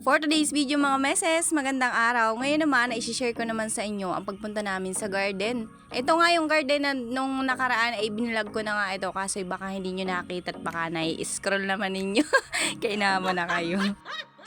For today's video mga meses, magandang araw. Ngayon naman, i-share ko naman sa inyo ang pagpunta namin sa garden. Ito nga yung garden na nung nakaraan ay binilog ko na nga ito kasi baka hindi nyo nakita at baka nai-scroll naman ninyo. Kaya naman na kayo.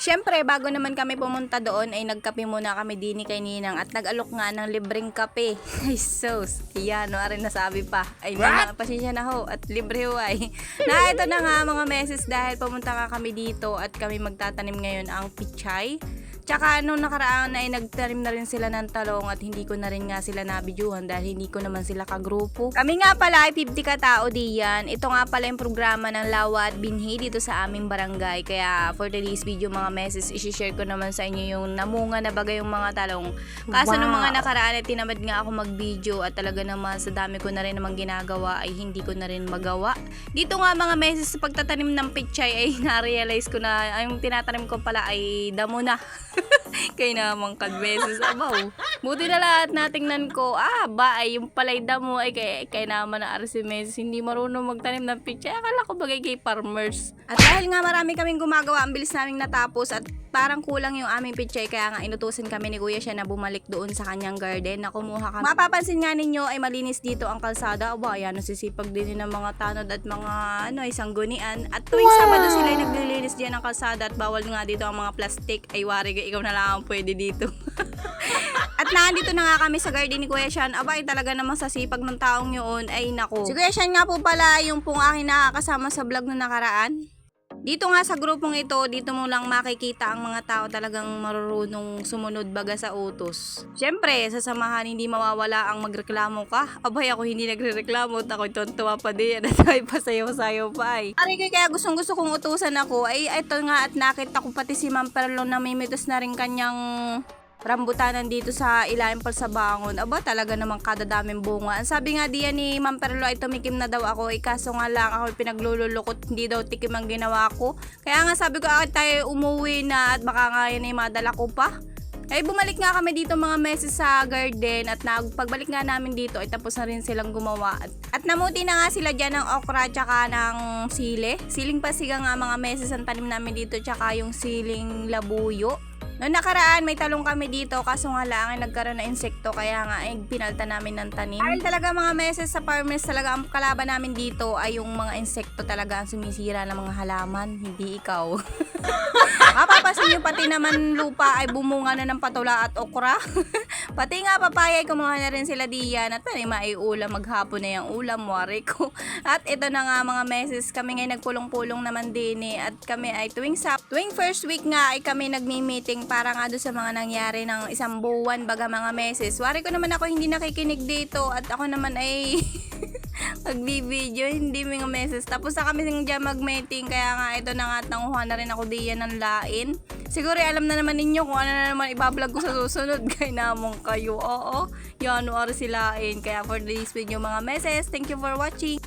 Siyempre, bago naman kami pumunta doon ay nagkape muna kami dini kay Ninang at nag-alok nga ng libreng kape. Ay sus, yan, no, arin nasabi pa. Ay, pasensya na ho at libre ho ay. Na ito na nga mga meses dahil pumunta nga kami dito at kami magtatanim ngayon ang pichay. Tsaka nung nakaraan ay nagtanim na rin sila ng talong at hindi ko na rin nga sila nabidyuhan dahil hindi ko naman sila kagrupo. Kami nga pala ay 50 katao diyan. Ito nga pala yung programa ng Lawa at Binhi dito sa aming barangay. Kaya for today's video mga meses, isi-share ko naman sa inyo yung namunga na bagay yung mga talong. Kaso nung mga nakaraan ay tinamad nga ako mag-video at talaga naman sa dami ko na rin namang ginagawa ay hindi ko na rin magawa. Dito nga mga meses sa pagtatanim ng pichay ay na-realize ko na yung tinatanim ko pala ay damo na. Kaya naman kadbeses abaw. Buti na lahat natingnan ko, ay yung palay damo ay kaya naman na si Meses hindi marunong magtanim ng pichay. Akala ko bagay kay farmers. At dahil nga marami kaming gumagawa, ang bilis naming natapos at parang kulang yung aming pichay kaya nga inutusin kami ni Kuya siya na bumalik doon sa kanyang garden na kumuha kami. Mapapansin nga ninyo ay malinis dito ang kalsada. Ayan, nasisipag din ng mga tanod at mga isang gunian. At tuwing Sabado sila ay naglilinis diyan ng kalsada at bawal nga dito ang mga plastic. Ay wari ka, ikaw na lang ang pwede dito. At nandito na nga kami sa garden ni Kuya Sean. Ay talaga namang sa sipag ng taong yun ay nako. Si Kuya Sean nga po pala yung pong aking nakakasama sa vlog na nakaraan. Dito nga sa grupong ito, dito mo lang makikita ang mga tao talagang marunong sumunod baga sa utos. Siyempre, sa samahan hindi mawawala ang magreklamo ka. Ako hindi nagrereklamo at ako'y tontuwa pa din at ay pasayaw-sayaw pa ay. Kaya gustong-gusto kong utusan ako ay ito nga at nakita ko pati si Ma'am Perlo na may mitos na rin kanyang rambutanan dito sa ilalim pa sa bangon. Talaga namang kadadaming bunga. Ang sabi nga diyan ni Ma'am Perlo ay tumikim na daw ako. Kaso nga lang ako pinaglululukot. Hindi daw tikim ang ginawa ko. Kaya nga sabi ko tayo umuwi na at baka nga yan ay madala ko pa. Ay bumalik nga kami dito mga meses sa garden at pagbalik nga namin dito ay tapos na rin silang gumawa. At namuti na nga sila dyan ng okra tsaka ng sili. Siling pasiga nga mga meses ang tanim namin dito tsaka yung siling labuyo. Noong nakaraan, may talong kami dito kaso nga lang ay nagkaroon na insekto kaya nga ay pinalta namin ng tanim. Dahil talaga mga meses sa farmers talaga ang kalaban namin dito ay yung mga insekto talaga ang sumisira ng mga halaman, hindi ikaw. Mapapasin nyo pati naman lupa ay bumunga na ng patula at okra. Pati nga papaya ay kumuha na rin sila diyan at pati maiulam maghapon na yung ulam, wari ko. At ito na nga mga meses, kami ngay nagpulong-pulong naman din at kami ay tuwing first week nga ay kami nagmi-meeting para nga doon sa mga nangyari ng isang buwan baga mga meses. Wari ko naman ako hindi nakikinig dito at ako naman ay magbibideo, hindi mga meses. Tapos na kami dyan mag-meeting kaya nga ito na nga at nanguha na rin ako diyan ng lain. Siguro alam na naman ninyo kung ano na naman ibablog ko sa susunod. Kaya namang kayo, yan o sila. Kaya for this video mga meses, thank you for watching.